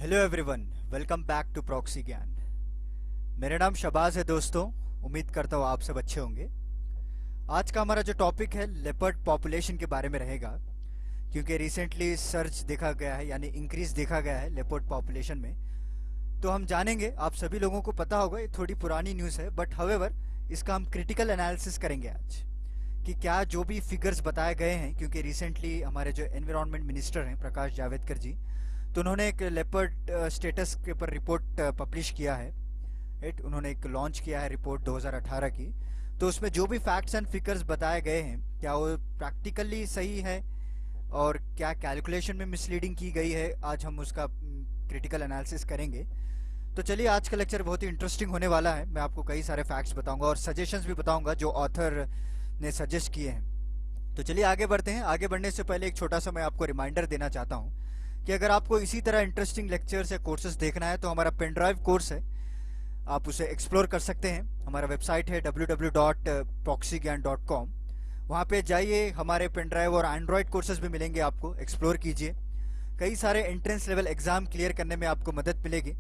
Hello everyone, welcome back to proxy Gyan. मेरा नाम शबाज है दोस्तों। उम्मीद करता हूँ आप सब अच्छे होंगे। आज का हमारा जो टॉपिक है लेपर्ड पॉपुलेशन के बारे में रहेगा, क्योंकि रिसेंटली सर्च देखा गया है, यानी इंक्रीज देखा गया है लेपर्ड पॉपुलेशन में। तो हम जानेंगे, आप सभी लोगों को पता होगा, ये थोड़ी पुरानी न्यूज़ है, बट हाउएवर इसका हम क्रिटिकल एनालिसिस करेंगे आज कि क्या जो भी फिगर्स बताए गए हैं, क्योंकि रिसेंटली हमारे जो एनवायरमेंट मिनिस्टर हैं प्रकाश जावड़ेकर जी, तो उन्होंने एक लेपर्ड स्टेटस के ऊपर रिपोर्ट पब्लिश किया है। राइट, उन्होंने एक लॉन्च किया है रिपोर्ट 2018 की। तो उसमें जो भी फैक्ट्स एंड फिगर्स बताए गए हैं, क्या वो प्रैक्टिकली सही है और क्या कैलकुलेशन में मिसलीडिंग की गई है, आज हम उसका क्रिटिकल एनालिसिस करेंगे। तो चलिए, आज का लेक्चर बहुत ही इंटरेस्टिंग होने वाला है। मैं आपको कई सारे फैक्ट्स बताऊंगा और सजेशंस भी बताऊंगा जो ऑथर ने सजेस्ट किए हैं। तो चलिए आगे बढ़ते हैं। आगे बढ़ने से पहले एक छोटा सा मैं आपको रिमाइंडर देना चाहता हूँ कि अगर आपको इसी तरह इंटरेस्टिंग लेक्चर्स या कोर्सेज देखना है तो हमारा पेन ड्राइव कोर्स है, आप उसे एक्सप्लोर कर सकते हैं। हमारा वेबसाइट है www.proxygyan.com। वहाँ पे जाइए, हमारे पेन ड्राइव और एंड्रॉयड कोर्सेज भी मिलेंगे आपको, एक्सप्लोर कीजिए। कई सारे एंट्रेंस लेवल एग्जाम क्लियर करने में आपको मदद मिलेगी।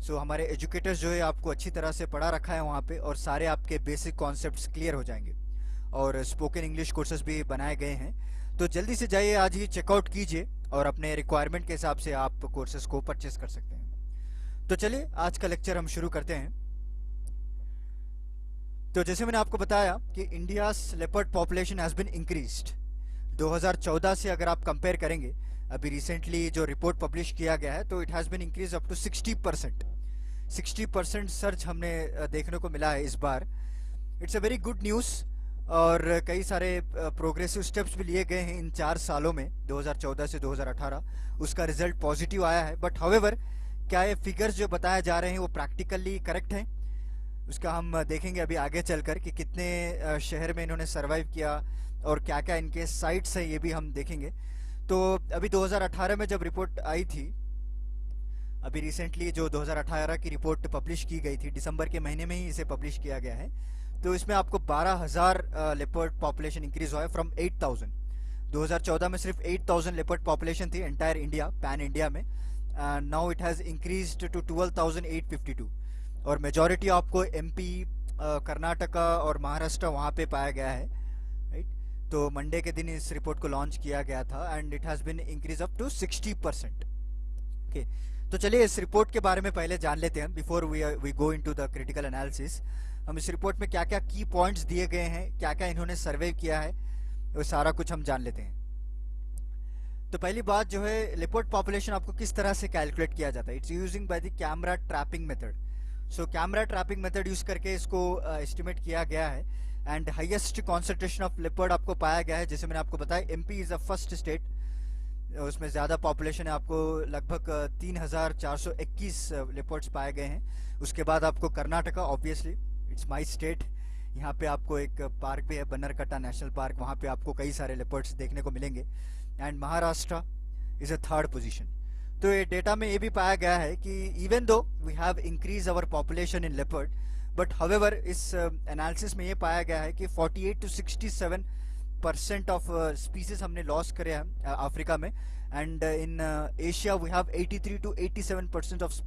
सो हमारे एजुकेटर्स जो है आपको अच्छी तरह से पढ़ा रखा है वहाँ पे, और सारे आपके बेसिक कॉन्सेप्ट्स क्लियर हो जाएंगे। और स्पोकन इंग्लिश कोर्सेज भी बनाए गए हैं, तो जल्दी से जाइए, आज ही चेकआउट कीजिए और अपने रिक्वायरमेंट के हिसाब से आप कोर्सेज को परचेस कर सकते हैं। तो चलिए आज का लेक्चर हम शुरू करते हैं। तो जैसे मैंने आपको बताया कि India leopard population has been increased 2014 से। अगर आप कंपेयर करेंगे, अभी रिसेंटली जो रिपोर्ट पब्लिश किया गया है, तो it has been increase up to 60% search हमने देखने को मिला है इस बार। It's a very good news, और कई सारे प्रोग्रेसिव स्टेप्स भी लिए गए हैं इन 4 सालों में, 2014 से 2018। उसका रिजल्ट पॉजिटिव आया है। बट हाउएवर, क्या ये फिगर्स जो बताए जा रहे हैं वो प्रैक्टिकली करेक्ट हैं, उसका हम देखेंगे अभी आगे चलकर कि कितने शहर में इन्होंने सर्वाइव किया और क्या क्या इनके साइट्स हैं, ये भी हम देखेंगे। तो अभी 2018 में जब रिपोर्ट आई थी, अभी रिसेंटली जो 2018 की रिपोर्ट पब्लिश की गई थी, दिसंबर के महीने में ही इसे पब्लिश किया गया है, तो इसमें आपको 12,000 लेपर्ड पॉपुलेशन इंक्रीज हुआ है फ्रॉम 8,000। 2014 में सिर्फ 8,000 लेपर्ड पॉपुलेशन थी एंटायर इंडिया, पैन इंडिया में। Now it has increased to 12,852, और मेजॉरिटी आपको एमपी, कर्नाटका और महाराष्ट्र वहाँ पे पाया गया है। राइट, तो मंडे के दिन इस रिपोर्ट को लॉन्च किया गया था, and it has been increase up to 60%। Okay, तो चलिए इस रिपोर्ट के बारे में पहले जान लेते हैं, before we go into the critical analysis. हम इस रिपोर्ट में क्या क्या की पॉइंट्स दिए गए हैं, क्या क्या इन्होंने सर्वे किया है, वो सारा कुछ हम जान लेते हैं। तो पहली बात जो है, लेपर्ड पॉपुलेशन आपको किस तरह से कैलकुलेट किया जाता है। It's using by the camera trapping method. So camera trapping method use करके इसको एस्टिमेट किया गया है, and highest concentration of leopard आपको पाया गया है। जैसे मैंने आपको बताया, MP is the first state, उसमें ज़्यादा पॉपुलेशन है, आपको लगभग 3,421 लेपर्ड्स पाए गए हैं। उसके बाद आपको Karnataka, obviously it's my state, यहाँ पे आपको एक पार्क भी है, बन्नरकट्टा नेशनल पार्क, वहाँ पे आपको कई सारे लेपर्ड्स देखने को मिलेंगे। And Maharashtra is a third position. तो ये डेटा में ये भी पाया गया है कि even though we have increase our population in leopard, but however इस एनालिसिस में ये पाया गया है कि 48 to 67% ऑफ स्पीसीज हमने लॉस करे हैं अफ्रीका में, and in Asia we have 83 to 87% of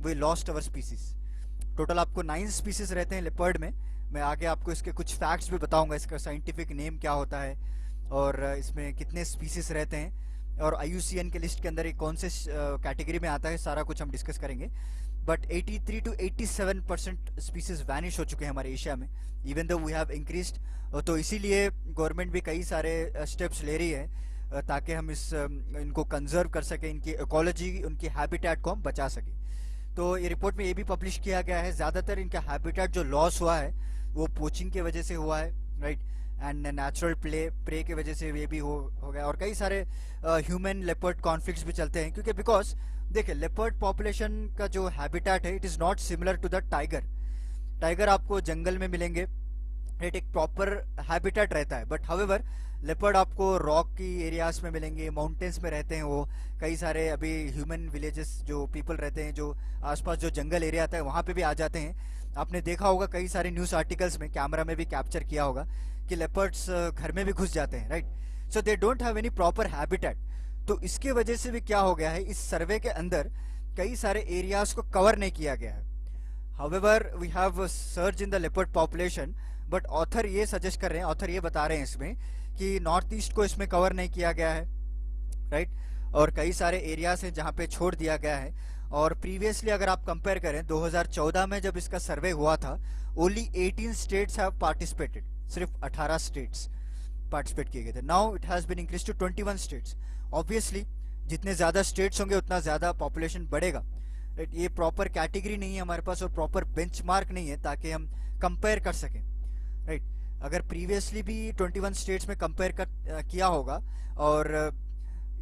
we lost our species. Total आपको 9 स्पीसीज रहते हैं लेपर्ड में। मैं आगे आपको इसके कुछ फैक्ट्स भी बताऊंगा, इसका साइंटिफिक नेम क्या होता है और इसमें कितने स्पीसीज रहते हैं, और IUCN के लिस्ट के अंदर ये कौन से कैटेगरी में आता है, सारा कुछ हम डिस्कस करेंगे। बट 83 to 87% स्पीसीज वैनिश हो चुके हैं हमारे एशिया में, even though we have increased. तो इसीलिए गवर्नमेंट भी कई सारे स्टेप्स ले रही है ताकि हम इनको कंजर्व कर सकें, इनकी इकोलॉजी, उनकी हैबिटेट को हम बचा सकें। तो ये रिपोर्ट में ये भी पब्लिश किया गया है, ज़्यादातर इनका हैबिटेट जो लॉस हुआ है वो पोचिंग की वजह से हुआ है, राइट, एंड नेचुरल प्रे की वजह से ये भी हो गया, और कई सारे ह्यूमन लेपर्ड कॉन्फ्लिक्ट्स भी चलते हैं, क्योंकि बिकॉज देखिए लेपर्ड पॉपुलेशन का जो हैबिटेट है, it is not similar to the tiger. Tiger आपको जंगल में मिलेंगे, राइट, एक प्रॉपर हैबिटेट रहता है, बट हाउएवर लेपर्ड आपको रॉक की एरियाज में मिलेंगे, माउंटेन्स में रहते हैं वो। कई सारे अभी ह्यूमन विलेजेस जो पीपल रहते हैं, जो आसपास जो जंगल एरिया आता है, वहाँ पे भी आ जाते हैं। आपने देखा होगा कई सारे न्यूज़ आर्टिकल्स में, कैमरा में भी कैप्चर किया होगा कि लेपर्ड्स घर में भी घुस जाते हैं, right. So they don't have any proper habitat. तो इसके वजह से भी क्या हो गया है, इस सर्वे के अंदर कई सारे एरियाज को कवर नहीं किया गया है। However we have search in the leopard population, but author ये सजेस्ट कर रहे हैं, ऑथर ये बता रहे हैं इसमें कि नॉर्थ ईस्ट को इसमें कवर नहीं किया गया है, राइट। और कई सारे एरियाज हैं जहाँ पे छोड़ दिया गया है। और प्रीवियसली अगर आप कंपेयर करें 2014 में जब इसका सर्वे हुआ था, ओनली 18 स्टेट्स हैव पार्टिसिपेटेड, सिर्फ 18 स्टेट्स पार्टिसिपेट किए गए थे। Now it has been increase to 21 states. Obviously जितने ज़्यादा स्टेट्स होंगे उतना ज़्यादा पॉपुलेशन बढ़ेगा, राइट। ये प्रॉपर कैटेगरी नहीं है हमारे पास और प्रॉपर बेंचमार्क नहीं है ताकि हम कंपेयर कर सकें, राइट। अगर प्रीवियसली भी 21 स्टेट्स में कंपेयर किया होगा और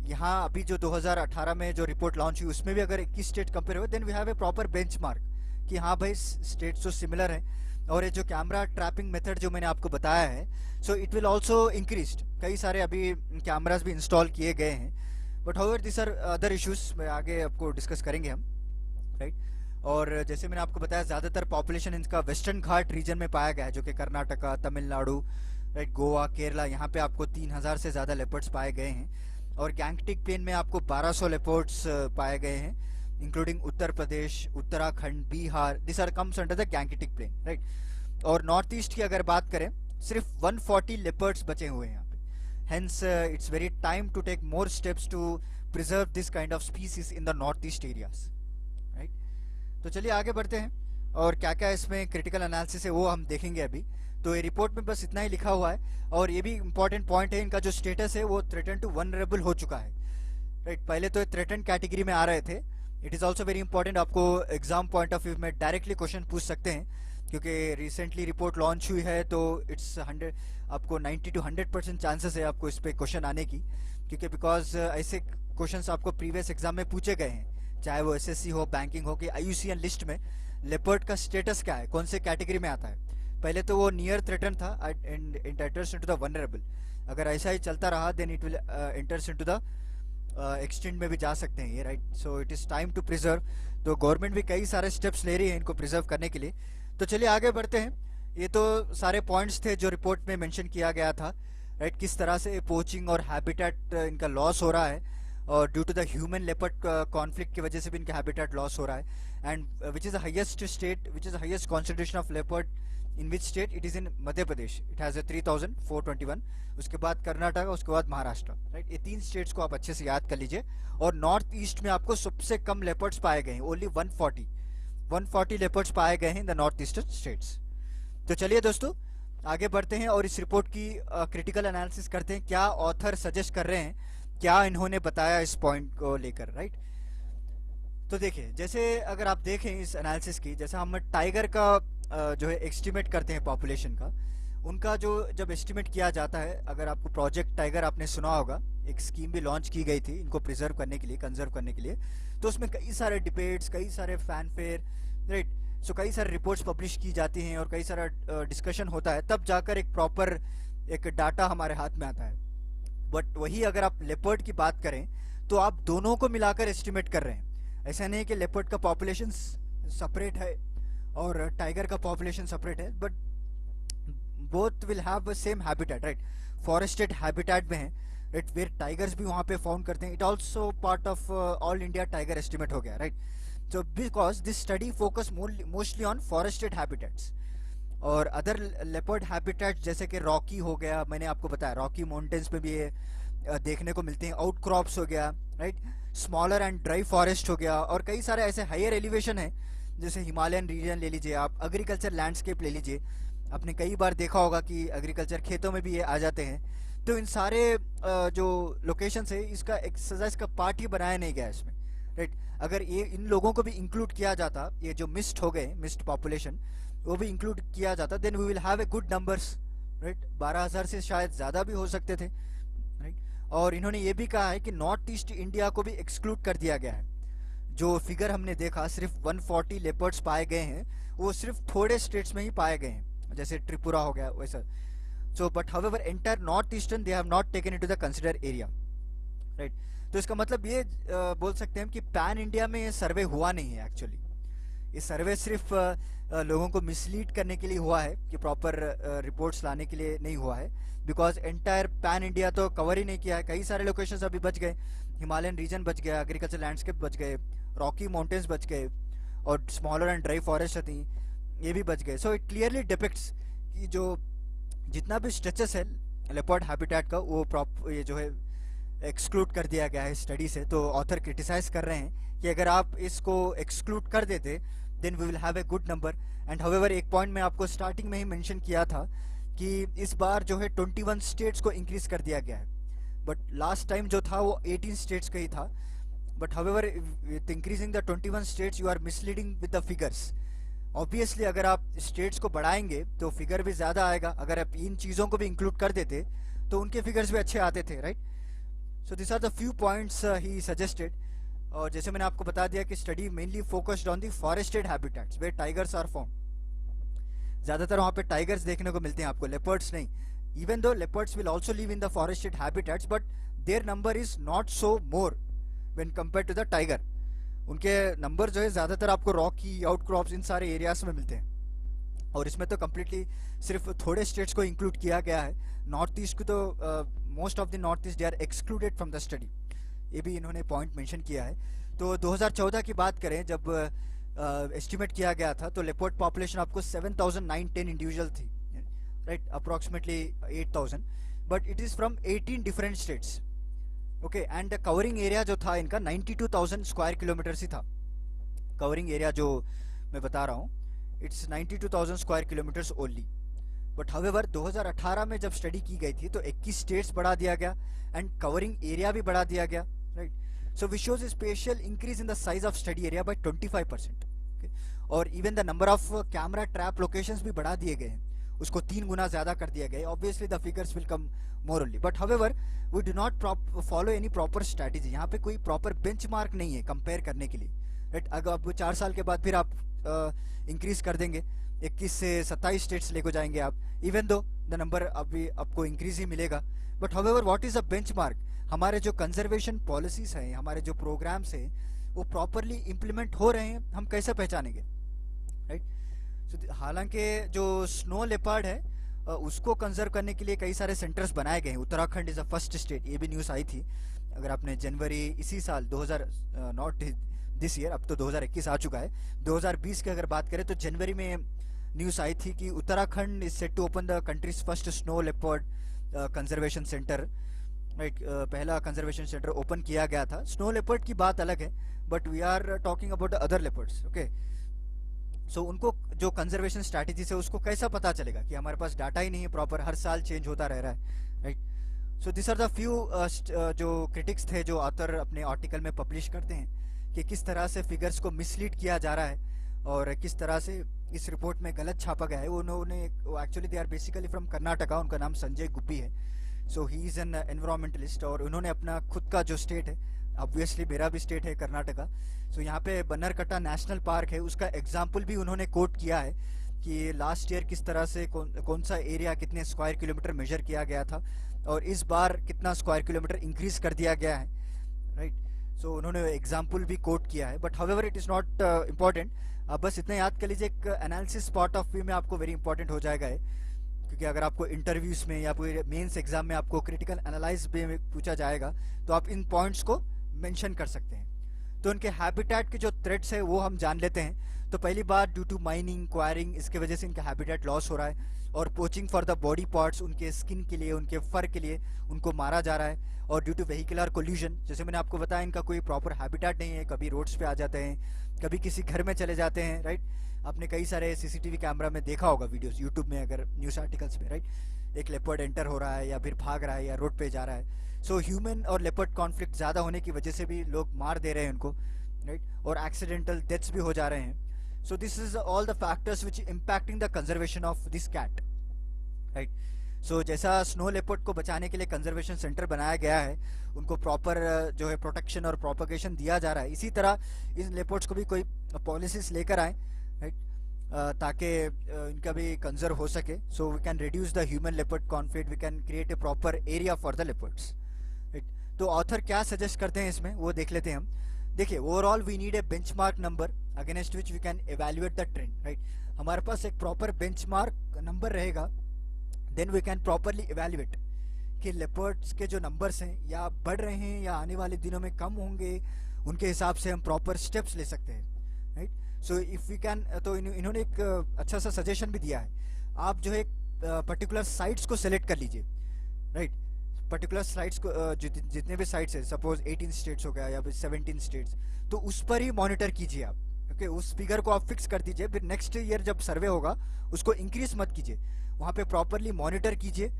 यहाँ अभी जो 2018 में जो रिपोर्ट लॉन्च हुई उसमें भी अगर 21 स्टेट कंपेयर हुए, then we have a proper benchmark कि हाँ भाई स्टेट्स तो सिमिलर हैं। और ये जो कैमरा ट्रैपिंग मेथड जो मैंने आपको बताया है, so it will also increase. कई सारे अभी कैमराज भी इंस्टॉल किए गए हैं, but however this are other issues में आगे आपको डिस्कस करेंगे हम, राइट। और जैसे मैंने आपको बताया ज़्यादातर पॉपुलेशन इनका वेस्टर्न घाट रीजन में पाया गया है, जो कि कर्नाटका, तमिलनाडु, राइट, गोवा, केरला, यहाँ पे आपको 3000 से ज़्यादा लेपर्ड्स पाए गए हैं। और गैंगटिक प्लेन में आपको 1200 लेपर्ड्स पाए गए हैं, including Uttar Pradesh, Uttarakhand, Bihar, this are comes under the Gangetic plain, right. और नॉर्थ ईस्ट की अगर बात करें, सिर्फ 140 लेपर्ड्स बचे हुए हैं यहाँ पे। Hence it's very time to take more steps to preserve this kind of species in the north east areas, right. तो चलिए आगे बढ़ते हैं और क्या क्या इसमें क्रिटिकल एनालिसिस है वो हम देखेंगे अभी। तो ये रिपोर्ट में बस इतना ही लिखा हुआ है। और ये भी इंपॉर्टेंट पॉइंट है, इनका जो स्टेटस है वो थ्रेटन टू वनरेबल हो चुका है, राइट। पहले तो थ्रेटन कैटेगरी में आ रहे थे। It is also very important, आपको एग्जाम पॉइंट ऑफ व्यू में डायरेक्टली क्वेश्चन पूछ सकते हैं, क्योंकि रिसेंटली रिपोर्ट लॉन्च हुई है तो इट्स 100 आपको 90 to 100% चांसेस है आपको इस पर क्वेश्चन आने की, क्योंकि बिकॉज ऐसे क्वेश्चन आपको प्रीवियस एग्जाम में पूछे गए हैं, चाहे वो एसएससी हो, बैंकिंग हो, कि IUCN लिस्ट में लेपर्ड का स्टेटस क्या है, कौन से कैटेगरी में आता है। पहले तो वो नियर थ्रेटन था and it enters into the vulnerable. अगर ऐसा ही चलता रहा then it will enters into the extent में भी जा सकते हैं ये, right. So it is time to preserve. तो गवर्नमेंट भी कई सारे स्टेप्स ले रही है इनको प्रिजर्व करने के लिए। तो चलिए आगे बढ़ते हैं। ये तो सारे पॉइंट्स थे जो रिपोर्ट में मेंशन किया गया था, राइट। किस तरह से पोचिंग और हैबिटेट इनका लॉस हो रहा है, और due to the human leopard conflict की वजह से भी इनका हैबिटेट लॉस हो रहा है। And which is the highest state, which is the highest concentration of leopard in which state, it is in Madhya Pradesh, it has 3421। उसके बाद कर्नाटक, उसके बाद महाराष्ट्र, राइट। ये 3 स्टेट्स को आप अच्छे से याद कर लीजिए। और नॉर्थ ईस्ट में आपको सबसे कम लेपर्ड्स पाए गए हैं, ओनली 140 लेपर्ड्स पाए गए हैं इन द नॉर्थ ईस्टर्न स्टेट्स। तो चलिए दोस्तों आगे बढ़ते हैं और इस रिपोर्ट की क्रिटिकल एनालिसिस करते हैं, क्या ऑथर सजेस्ट कर रहे हैं, क्या इन्होंने बताया इस पॉइंट को लेकर, राइट। तो देखिए, जैसे अगर आप देखें इस एनालिसिस की, जैसे हम टाइगर का जो है एस्टिमेट करते हैं पॉपुलेशन का, उनका जो जब एस्टिमेट किया जाता है, अगर आपको प्रोजेक्ट टाइगर आपने सुना होगा, एक स्कीम भी लॉन्च की गई थी इनको प्रिजर्व करने के लिए, कंजर्व करने के लिए। तो उसमें कई सारे डिबेट्स, कई सारे फैनफेयर, राइट। सो कई सारे रिपोर्ट्स पब्लिश की जाती हैं और कई सारा डिस्कशन होता है, तब जाकर एक प्रॉपर एक डाटा हमारे हाथ में आता है। बट वही अगर आप लेपर्ड की बात करें तो आप दोनों को मिलाकर एस्टिमेट कर रहे हैं। ऐसा नहीं है कि लेपर्ड का पॉपुलेशन सेपरेट है और टाइगर का पॉपुलेशन सेपरेट है, but both will have same habitat, right. Forested habitat में है, राइट, वेयर टाइगर्स भी वहाँ पे फाउंड करते हैं। It also part of all India tiger estimate हो गया, right. So because this study focus mostly on forested habitats और अदर लेपर्ड हैबिटेट्स, जैसे कि रॉकी हो गया, मैंने आपको बताया रॉकी माउंटेन्स पे भी ये देखने को मिलते हैं, आउटक्रॉप्स हो गया, right, smaller and dry forest हो गया, और कई सारे ऐसे हायर एलिवेशन है, जैसे हिमालयन रीजन ले लीजिए आप, एग्रीकल्चर लैंडस्केप ले लीजिए। आपने कई बार देखा होगा कि एग्रीकल्चर खेतों में भी ये आ जाते हैं। तो इन सारे जो लोकेशंस है, इसका एक्सरसाइज का पार्ट ही बनाया नहीं गया इसमें, राइट। अगर ये इन लोगों को भी इंक्लूड किया जाता, ये जो मिस्ड हो गए, मिस्ड पॉपुलेशन, वो भी इंक्लूड किया जाता, then we will have a good numbers, right. 12,000 से शायद ज़्यादा भी हो सकते थे, राइट। और इन्होंने ये भी कहा है कि नॉर्थ ईस्ट इंडिया को भी एक्सक्लूड कर दिया गया है। जो फिगर हमने देखा, सिर्फ 140 लेपर्ड्स पाए गए हैं, वो सिर्फ थोड़े स्टेट्स में ही पाए गए हैं, जैसे त्रिपुरा हो गया वैसा। So but however entire north eastern they have not taken into the consider area, right. तो इसका मतलब ये बोल सकते हैं कि पैन इंडिया में ये सर्वे हुआ नहीं है एक्चुअली। ये सर्वे सिर्फ लोगों को मिसलीड करने के लिए हुआ है, कि प्रॉपर रिपोर्ट्स लाने के लिए नहीं हुआ है, बिकॉज एंटायर पैन इंडिया तो कवर ही नहीं किया है। कई सारे लोकेशंस अभी बच गए, हिमालयन रीजन बच गया, एग्रीकल्चर लैंडस्केप बच गए, रॉकी माउंटेन्स बच गए और स्मॉलर एंड ड्राई फॉरेस्ट थी, ये भी बच गए. सो इट क्लियरली डिपिक्ट्स कि जो जितना भी स्ट्रेचेस है लेपर्ड हैबिटेट का वो ये जो है एक्सक्लूड कर दिया गया है स्टडी से. तो ऑथर क्रिटिसाइज कर रहे हैं कि अगर आप इसको एक्सक्लूड कर देते then we will have a good number. And however एक पॉइंट में आपको स्टार्टिंग में ही मेंशन किया था कि इस बार जो है 21 स्टेट्स को इंक्रीज कर दिया गया है, बट लास्ट टाइम जो था वो 18 स्टेट्स का ही था. But however with increasing the 21 states you are misleading with the figures. Obviously अगर आप स्टेट्स को बढ़ाएंगे तो फिगर भी ज़्यादा आएगा. अगर आप इन चीज़ों को भी इंक्लूड कर देते तो उनके फिगर्स भी अच्छे आते थे, right. So this are the few points ही सजेस्टेड. और जैसे मैंने आपको बता दिया कि study mainly focused on the forested habitats where tigers are found. ज़्यादातर वहाँ पे टाइगर्स देखने को मिलते हैं आपको, लेपर्ड्स नहीं. Even though leopards will also live in the forested habitats but their number is not so more when compare to the tiger. उनके नंबर जो है ज़्यादातर आपको रॉकी, आउटक्रॉप्स, इन सारे एरियाज में मिलते हैं. और इसमें तो कम्प्लीटली सिर्फ थोड़े स्टेट्स को इंक्लूड किया गया है. नॉर्थ ईस्ट को तो most of the north east they are excluded from the study. ये भी इन्होंने पॉइंट मेंशन किया है. तो 2014 की बात करें जब एस्टिमेट किया गया था तो लेपर्ड पॉपुलेशन आपको 7,910 इंडिविजुअल थी, right, approximately 8,000. But it is from 18 different states. Okay. And covering area जो था इनका 92,000 स्क्वायर किलोमीटर्स ही था. कवरिंग एरिया जो मैं बता रहा हूँ it's 92,000 square kilometres only. But however 2018 में जब स्टडी की गई थी तो 21 स्टेट्स बढ़ा दिया गया एंड कवरिंग एरिया भी बढ़ा दिया गया, right. So which shows special increase in the size of study area bye 25%. और even the number of camera trap locations भी बढ़ा दिए गए हैं, उसको 3 गुना ज़्यादा कर दिया गया है. Obviously the figures will come more only. But however we do not follow any proper strategy. यहाँ पे कोई प्रॉपर बेंचमार्क नहीं है कंपेयर करने के लिए, राइट. अगर आप 4 साल के बाद फिर आप इंक्रीज कर देंगे, 21 से 27 स्टेट्स लेको जाएंगे आप, इवन दो द नंबर अभी आपको इंक्रीज ही मिलेगा. But however what is a benchmark? हमारे जो कंजर्वेशन पॉलिसीज हैं, हमारे जो प्रोग्राम्स हैं, वो प्रॉपरली इम्प्लीमेंट हो रहे हैं, हम कैसे पहचानेंगे, राइट. सो हालांकि जो स्नो लेपर्ड है उसको कंजर्व करने के लिए कई सारे सेंटर्स बनाए गए हैं. Uttarakhand is a first state, ये भी न्यूज़ आई थी. अगर आपने जनवरी इसी साल 2000 नॉट दिस ईयर, अब तो 2021 आ चुका है, 2020 की अगर बात करें तो जनवरी में न्यूज़ आई थी कि Uttarakhand is set to open the country's first snow leopard conservation centre, right. पहला कंजर्वेशन सेंटर ओपन किया गया था. स्नो लेपर्ड की बात अलग है, but we are talking about the other leopards. Okay. So उनको जो कंजर्वेशन स्ट्रैटेजी है उसको कैसा पता चलेगा कि हमारे पास डाटा ही नहीं है प्रॉपर, हर साल चेंज होता रह रहा है, right. So this are the few जो क्रिटिक्स थे जो ऑथर अपने आर्टिकल में पब्लिश करते हैं कि किस तरह से फिगर्स को मिसलीड किया जा रहा है और किस तरह से इस रिपोर्ट में गलत छापा गया है. उन्होंने actually they are basically from Karnataka, उनका नाम संजय गुब्बी है. So he is an environmentalist और उन्होंने अपना खुद का जो स्टेट है, ऑब्वियसली मेरा भी स्टेट है कर्नाटका, सो यहाँ पे बन्नरकट्टा नेशनल पार्क है, उसका एग्जाम्पल भी उन्होंने कोट किया है कि लास्ट ईयर किस तरह से कौन सा एरिया कितने स्क्वायर किलोमीटर मेजर किया गया था और इस बार कितना स्क्वायर किलोमीटर इंक्रीज कर दिया गया है, राइट. सो उन्होंने एग्जाम्पल भी कोट किया है. But however it is not important. आप बस इतना याद कर लीजिए, एक एनालिसिस पार्ट ऑफ व्यू में आपको वेरी इंपॉर्टेंट हो जाएगा है, क्योंकि अगर आपको इंटरव्यूज में या कोई मेंस एग्जाम में आपको क्रिटिकल एनालाइज में पूछा जाएगा तो आप इन पॉइंट्स को मेंशन कर सकते हैं. तो उनके हैबिटेट के जो थ्रेट्स है वो हम जान लेते हैं. तो पहली बात, ड्यू टू माइनिंग, क्वायरिंग, इसके वजह से इनका हैबिटेट लॉस हो रहा है. और poaching for the body parts, उनके स्किन के लिए, उनके फर के लिए उनको मारा जा रहा है. और ड्यू टू व्हीकुलर कोल्यूजन, जैसे मैंने आपको बताया इनका कोई प्रॉपर हैबिटेट नहीं है, कभी रोड्स पे आ जाते हैं, कभी किसी घर में चले जाते हैं, राइट. आपने कई सारे सीसीटीवी कैमरा में देखा होगा वीडियोस, यूट्यूब में, अगर न्यूज़ आर्टिकल्स में, राइट. एक लेपर्ड एंटर हो रहा है या फिर भाग रहा है या रोड पे जा रहा है. सो ह्यूमन और लेपर्ड कॉन्फ्लिक्ट ज़्यादा होने की वजह से भी लोग मार दे रहे हैं उनको, राइट. और एक्सीडेंटल डेथ्स भी हो जा रहे हैं. So this is all the factors which impacting the conservation of this cat, right. So जैसा स्नो लेपर्ड को बचाने के लिए कंजर्वेशन सेंटर बनाया गया है, उनको प्रॉपर जो है प्रोटेक्शन और प्रोपगेशन दिया जा रहा है, इसी तरह इन लेपर्ड्स को भी कोई पॉलिसीज लेकर आए, राइट, ताकि इनका भी कंजर्व हो सके. So we can reduce the human leopard conflict, we can create a proper area for the leopards, right. तो ऑथर क्या सजेस्ट करते हैं इसमें वो देख लेते हैं हम. देखिए, overall we need a benchmark number against which we can evaluate the trend, right. हमारे पास एक प्रॉपर बेंचमार्क नंबर रहेगा, then we can properly evaluate कि लेपर्ड्स के जो नंबर्स हैं या बढ़ रहे हैं या आने वाले दिनों में कम होंगे, उनके हिसाब से हम प्रॉपर स्टेप्स ले सकते हैं, right. So if we can, तो इन्होंने एक अच्छा सा सजेशन भी दिया है। आप जो है पर्टिकुलर साइट्स को सेलेक्ट कर लीजिए, राइट। पर्टिकुलर साइट्स को जितने भी साइट्स है, सपोज 18 स्टेट्स हो गया या फिर 17 स्टेट्स, तो उस पर ही मॉनिटर कीजिए आप, ओके। उस फिगर को आप फिक्स कर दीजिए, फिर नेक्स्ट ईयर जब सर्वे होगा उसको इंक्रीज मत कीजिए, वहाँ पे प्रॉपरली मॉनिटर कीजिए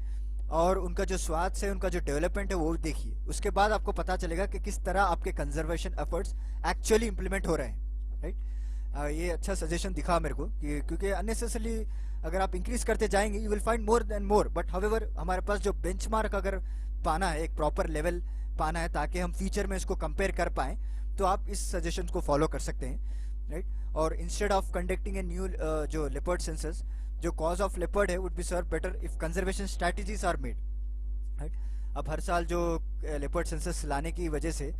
और उनका जो स्वास्थ्य है, उनका जो डेवलपमेंट है वो देखिए। उसके बाद आपको पता चलेगा कि किस तरह आपके कंजर्वेशन एफर्ट्स एक्चुअली इंप्लीमेंट हो रहे हैं, राइट। ये अच्छा सजेशन दिखा मेरे को कि क्योंकि अननेसेसरली अगर आप इंक्रीज करते जाएंगे you will find more than more, but however हमारे पास जो बेंचमार्क अगर पाना है, एक प्रॉपर लेवल पाना है ताकि हम फ्यूचर में इसको कंपेयर कर पाएं, तो आप इस सजेशन को फॉलो कर सकते हैं, राइट। और instead of conducting a new जो लेपर्ड सेंसस, जो कॉज ऑफ लेपर्ड है would be serve better if conservation strategies are made, right. अब हर साल जो लेपर्ड सेंसस लाने की वजह से,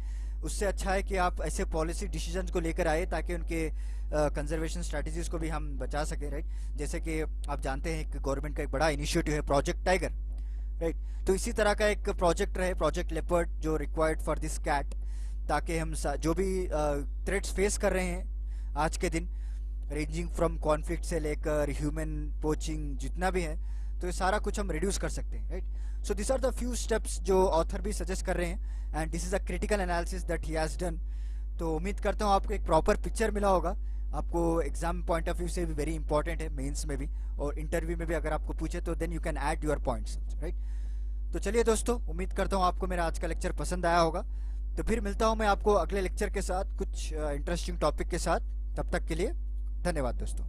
उससे अच्छा है कि आप ऐसे पॉलिसी डिसीजंस को लेकर आए ताकि उनके कंजर्वेशन स्ट्रैटेजीज को भी हम बचा सकें, राइट। जैसे कि आप जानते हैं कि गवर्नमेंट का एक बड़ा इनिशिएटिव है प्रोजेक्ट टाइगर, राइट। तो इसी तरह का एक प्रोजेक्ट रहे, प्रोजेक्ट लेपर्ड, जो रिक्वायर्ड फॉर दिस कैट, ताकि हम जो भी थ्रेट्स फेस कर रहे हैं आज के दिन, रेंजिंग फ्रॉम कॉन्फ्लिक्ट से लेकर ह्यूमन पोचिंग जितना भी है, तो ये सारा कुछ हम रिड्यूस कर सकते हैं, right. So this are the few steps जो ऑथर भी सजेस्ट कर रहे हैं, and this is a critical analysis that he has done. तो उम्मीद करता हूँ आपको एक प्रॉपर पिक्चर मिला होगा, आपको एग्जाम पॉइंट ऑफ व्यू से भी वेरी इंपॉर्टेंट है, मेंस में भी और इंटरव्यू में भी अगर आपको पूछे तो then you can add your points, right. तो चलिए दोस्तों, उम्मीद करता हूँ आपको मेरा आज का लेक्चर पसंद आया होगा। तो फिर मिलता हूँ मैं आपको अगले लेक्चर के साथ कुछ इंटरेस्टिंग टॉपिक के साथ। तब तक के लिए धन्यवाद दोस्तों।